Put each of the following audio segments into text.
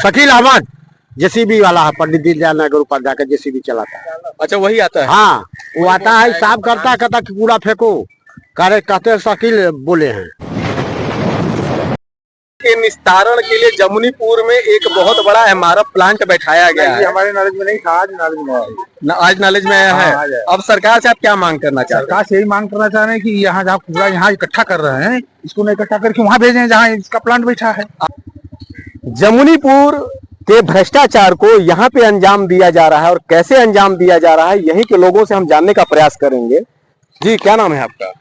Shakeel Ahmad JCB वाला है, पंडित दीनदयाल नगर ऊपर जाकर जेसीबी चलाता है। अच्छा, वही आता है। हाँ, वो आता है, साफ करता, कहता कि कूड़ा फेंको, कहते शकील बोले हैं। के निस्तारण के लिए जमुनीपुर में एक बहुत बड़ा एमआरएफ प्लांट बैठाया गया है। हमारे नॉलेज में नहीं था, आज नॉलेज में आया। आज नॉलेज में आया है। अब सरकार से आप क्या मांग करना चाहते हैं? सरकार से यही मांग करना चाह रहे हैं कि यहाँ जहाँ कूड़ा यहाँ इकट्ठा कर रहे हैं, इसको नहीं इकट्ठा करके वहाँ भेजें जहाँ इसका प्लांट बैठा है। जमुनीपुर के भ्रष्टाचार को यहाँ पे अंजाम दिया जा रहा है, और कैसे अंजाम दिया जा रहा है यहीं के लोगों से हम जानने का प्रयास करेंगे। जी, क्या नाम है आपका?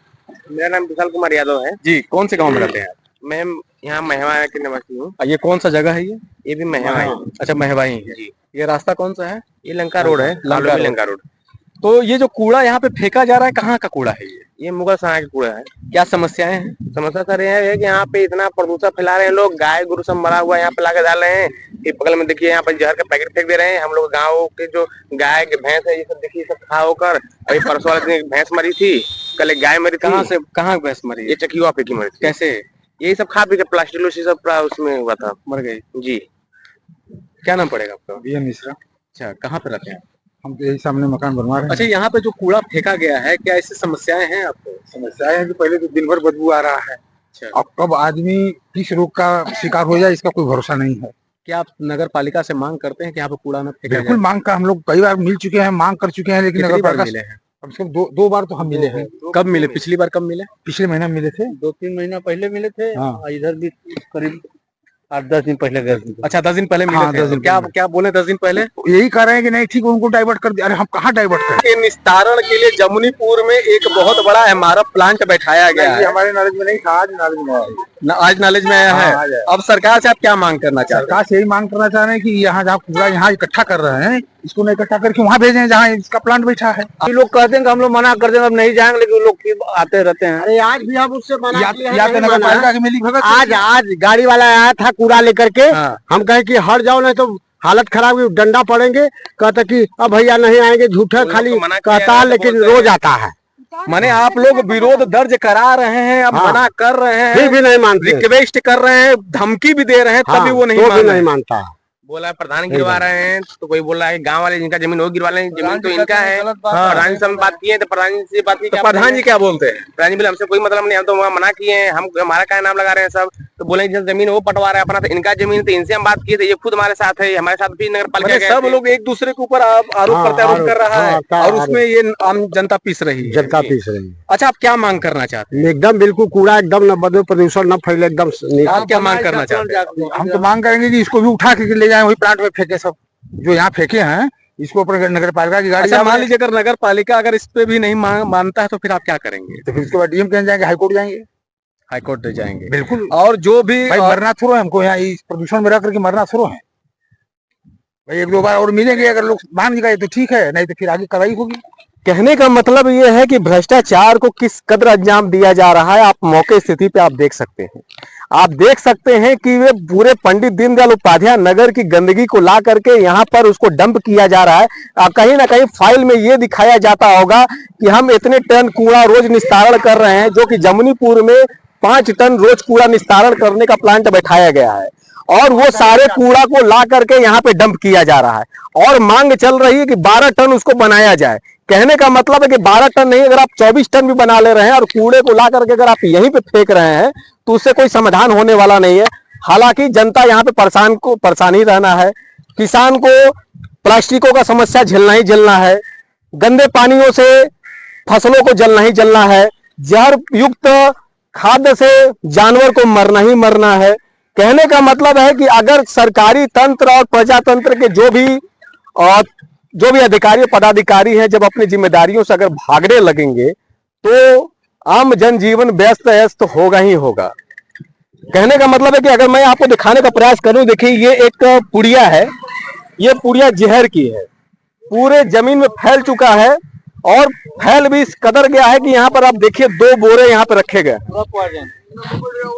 मेरा नाम विशाल कुमार यादव है जी, कौन से गांव में रहते हैं? मैं यहाँ महवा के निवासी हूँ। ये कौन सा जगह है? ये भी महवा है। अच्छा, महवाई है जी। ये रास्ता कौन सा है? ये लंका रोड है, लंका रोड। तो ये जो कूड़ा यहाँ पे फेंका जा रहा है, कहाँ का कूड़ा है ये मुगल सराय का कूड़ा है। क्या समस्याएं हैं? समस्या सर यह है कि यहाँ पे इतना प्रदूषण फैला रहे हैं लोग, गाय गुरु सब मरा हुआ यहाँ पे लाके डाल रहे हैं। ये बगल में देखिए, यहाँ पे जहर का पैकेट फेंक दे रहे हैं। हम लोग गाँव के जो गाय भैंस है, ये सब देखिए, सब खा होकर। अभी परसों वाले दिन भैंस मरी थी, कल एक गाय मरी थी। कहाँ भैंस मरी? ये चकिया पे की मरी थी। कैसे? यही सब खा पी के प्लास्टिक सब उसमें हुआ था, मर गई जी। क्या नाम पड़ेगा आपका? बीएम मिश्रा। अच्छा, कहाँ पे रहते हैं? हम तो यही सामने मकान बनवा रहे हैं। अच्छा, यहाँ पे जो कूड़ा फेंका गया है, क्या ऐसी समस्याएं हैं आपको? समस्या है कि पहले तो दिन भर बदबू आ रहा है। अच्छा, अब कब आदमी किस रोग का शिकार हो जाए इसका कोई भरोसा नहीं है। क्या आप नगर पालिका से मांग करते हैं कि यहाँ पे कूड़ा न फेंका बिल्कुल जाए? मांग का हम लोग कई बार मिल चुके हैं, मांग कर चुके हैं, लेकिन कितनी नगर बार पालिका मिले हैं? कम से कम दो बार तो हम मिले हैं। कब मिले? पिछली बार कब मिले? पिछले महीना मिले थे। 2-3 महीना पहले मिले थे। हाँ। इधर भी करीब 8-10 दिन पहले गए थे। अच्छा, 10 दिन पहले मिले हाँ, थे। 10 दिन क्या पहले। क्या बोले 10 दिन पहले? यही कह रहे हैं कि नहीं ठीक, उनको डाइवर्ट कर दिया। अरे हम कहाँ डाइवर्ट करें? के निस्तारण के लिए जमुनीपुर में एक बहुत बड़ा एमआरएफ प्लांट बैठाया गया है। हमारे नॉलेज में नहीं था, आज नॉलेज में आया। आज नॉलेज में आया है। हाँ, आज आया। अब सरकार से आप क्या मांग करना चाहते हैं? सरकार से यही मांग करना चाह रहे हैं कि यहाँ जहाँ कूड़ा यहाँ इकट्ठा कर रहे हैं, इसको नहीं इकट्ठा करके वहाँ भेजें जहाँ इसका प्लांट बैठा है। लोग कहते हैं कि हम लोग मना कर देंगे, अब नहीं जाएंगे, लेकिन लोग आते रहते हैं। अरे आज भी हम उससे मना किए हैं, या नहीं नगर माना। पालिका की मिली भगत। आज गाड़ी वाला आया था कूड़ा लेकर के। हाँ। हम कहे कि हट जाओ, नहीं तो हालत खराब हुई, डंडा पड़ेंगे। कहता कि अब भैया नहीं आएंगे, झूठे खाली तो मना किया कहता है है, तो लेकिन बोलते रोज हैं। आता है। माने आप लोग विरोध दर्ज करा रहे हैं, अब हाँ। मना कर रहे फिर हैं, भी नहीं मानते। रिक्वेस्ट कर रहे हैं, धमकी भी दे रहे हैं, हाँ, तभी वो नहीं तो मान भी रहे नहीं हैं। मानता। बोला है प्रधान गिरवा रहे हैं, तो कोई बोल रहा है गांव वाले जिनका जमीन वो गिरवा लें, जमीन तो इनका है। प्रधान जी से हम बात किए, तो प्रधान जी से बात की, तो प्रधान जी क्या बोलते हैं? प्रधान जी बोले हमसे कोई मतलब नहीं, हम तो वहाँ मना किए हैं, हम हमारा क्या नाम लगा रहे हैं सब। तो बोले जिस जमीन वो पटवा रहा है अपना, तो इनका जमीन, तो इनसे हम बात किए थे, ये खुद हमारे साथ है, हमारे साथ भी नगर पालिका माने सब लोग एक दूसरे के ऊपर आरोप हाँ, प्रत्यारोप कर रहा है, हाँ, और उसमें ये आम जनता पीस रही है। जनता पीस रही है। अच्छा, आप क्या मांग करना चाहते हैं? एकदम बिल्कुल कूड़ा एकदम न बदले, प्रदूषण न फैले, एकदम आप क्या मांग करना चाहते हैं? हम तो मांग करेंगे कि इसको भी उठा के ले जाएं, वही प्लांट में फेंके। सब जो यहाँ फेंके हैं इसको अपने नगर पालिका की गाड़ी। अच्छा, मान लीजिए अगर नगर पालिका अगर इस पे भी नहीं मानता है, तो फिर आप क्या करेंगे? तो फिर उसके बाद डीएम के जाएंगे, हाईकोर्ट जाएंगे। हाईकोर्ट जाएंगे? बिल्कुल। और जो भी भाई मरना थोड़ा है हमको, यहाँ इस प्रदूषण में रह करके मरना थोड़ा है भाई। 1-2 बार और मिलेंगे, अगर लोग मान गए तो ठीक है, नहीं तो फिर आगे कार्रवाई होगी। कहने का मतलब ये है कि भ्रष्टाचार को किस कदर अंजाम दिया जा रहा है, आप मौके स्थिति पे आप देख सकते हैं। आप देख सकते हैं कि वे पूरे पंडित दीनदयाल उपाध्याय नगर की गंदगी को ला करके यहाँ पर उसको डंप किया जा रहा है। कहीं ना कहीं फाइल में ये दिखाया जाता होगा कि हम इतने टन कूड़ा रोज निस्तारण कर रहे हैं, जो कि जमुनीपुर में 5 टन रोज कूड़ा निस्तारण करने का प्लांट बैठाया गया है, और वो सारे कूड़ा को ला करके यहाँ पे डंप किया जा रहा है। और मांग चल रही है कि 12 टन उसको बनाया जाए। कहने का मतलब है कि 12 टन नहीं, अगर आप 24 टन भी बना ले रहे हैं और कूड़े को ला करके अगर आप यहीं पे फेंक रहे हैं, तो उससे कोई समाधान होने वाला नहीं है। हालांकि जनता यहाँ पे परेशान ही रहना है। किसान को प्लास्टिकों का समस्या झेलना ही झेलना है, गंदे पानियों से फसलों को जलना ही जलना है, जहर युक्त खाद्य से जानवर को मरना ही मरना है। कहने का मतलब है कि अगर सरकारी तंत्र और प्रजातंत्र के जो भी अधिकारी पदाधिकारी हैं, जब अपनी जिम्मेदारियों से अगर भागने लगेंगे, तो आम जनजीवन व्यस्त व्यस्त होगा ही होगा। कहने का मतलब है कि अगर मैं आपको दिखाने का प्रयास करूं, देखिए ये एक पुड़िया है, ये पुड़िया जहर की है, पूरे जमीन में फैल चुका है, और फैल भी इस कदर गया है कि यहाँ पर आप देखिए 2 बोरे यहाँ पर रखे गए हैं।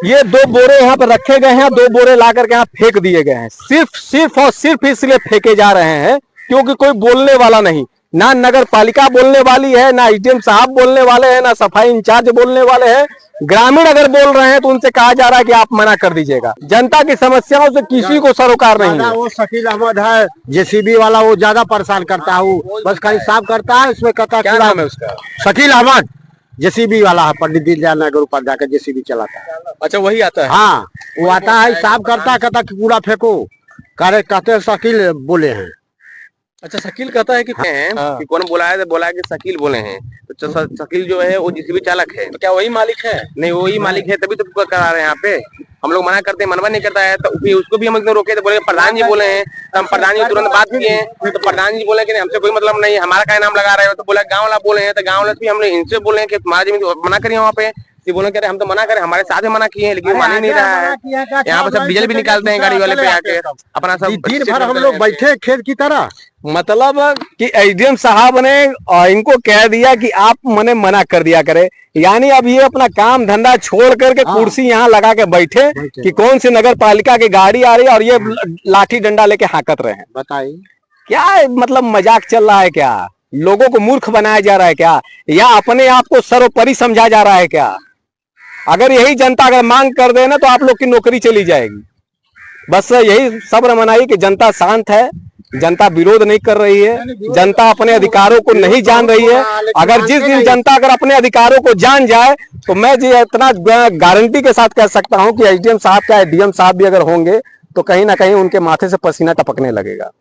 ये 2 बोरे यहाँ पर रखे गए हैं, 2 बोरे ला करके यहाँ फेंक दिए गए हैं। सिर्फ और सिर्फ इसलिए फेंके जा रहे हैं क्योंकि कोई बोलने वाला नहीं, ना नगर पालिका बोलने वाली है, ना एसडीएम साहब बोलने वाले हैं, ना सफाई इंचार्ज बोलने वाले हैं, ग्रामीण अगर बोल रहे हैं तो उनसे कहा जा रहा है कि आप मना कर दीजिएगा। जनता की समस्याओं से किसी को सरोकार नहीं ज्यादा है। वो शकील अहमद है जेसीबी वाला, वो ज्यादा परेशान करता है, वो बस खाली साफ करता है, इसमें कहता है क्या नाम है उसका? शकील अहमद जेसीबी वाला है, पंडित दीनदयाल नगर ऊपर जाकर जेसीबी चलाता है। अच्छा, वही आता है। हाँ, वो आता है, साफ करता है, कहता कि कूड़ा फेंको, कहते हैं शकील बोले हैं। अच्छा, शकील कहता है कि हाँ। कि कौन बोला है, तो बोला है कि शकील बोले हैं। तो शकील जो है वो जेसीबी चालक है। तो क्या वही मालिक है? नहीं, वही मालिक है, तभी तो करा रहे हैं यहाँ पे। हम लोग मना करते हैं, मनवा नहीं करता है, तो फिर उसको भी हम एकदम रोके, तो बोले प्रधान जी बोले हैं। तो हम प्रधान जी तुरंत बात किए हैं, तो प्रधान जी बोले कि हमसे कोई मतलब नहीं, हमारा क्या नाम लगा रहे हो? तो बोला गाँव वाला बोले हैं, तो गाँव वाले भी हमने इनसे बोले हैं कि तुम्हारा जमीन मना करिए वहाँ पे। ये बोले कह रहे हम तो मना करें, हमारे साथ ही मना किए हैं, लेकिन मान ही नहीं रहा है। यहाँ पे सब डीजल भी निकालते हैं गाड़ी वाले पे आके, अपना सब दिन भर हम लोग बैठे खेत की तरह। मतलब कि एसडीएम साहब ने इनको कह दिया कि आप मना कर दिया करे, यानी अब ये अपना काम धंधा छोड़ करके कुर्सी यहाँ लगा के बैठे कि कौन सी नगर पालिका की गाड़ी आ रही है और ये लाठी डंडा लेके हाकत रहे हैं। बताइए क्या मतलब मजाक चल रहा है क्या? लोगों को मूर्ख बनाया जा रहा है क्या, या अपने आप को सर्वोपरि समझा जा रहा है क्या? अगर यही जनता अगर मांग कर दे ना तो आप लोग की नौकरी चली जाएगी। बस यही सब्र मनाइए कि जनता शांत है, जनता विरोध नहीं कर रही है, जनता अपने अधिकारों को नहीं जान रही है। अगर जिस दिन जनता अगर अपने अधिकारों को जान जाए तो मैं जी इतना गारंटी के साथ कह सकता हूं कि एसडीएम साहब या डीएम साहब भी अगर होंगे तो कहीं ना कहीं उनके माथे से पसीना टपकने लगेगा।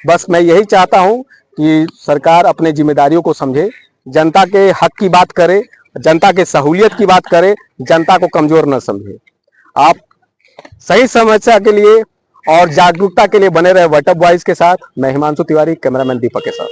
बस मैं यही चाहता हूं कि सरकार अपने जिम्मेदारियों को समझे, जनता के हक की बात करे, जनता के सहूलियत की बात करे, जनता को कमजोर न समझे। आप सही समस्या के लिए और जागरूकता के लिए बने रहे व्हाट्सएप वॉइस के साथ। मैं हिमांशु तिवारी, कैमरामैन दीपक के साथ।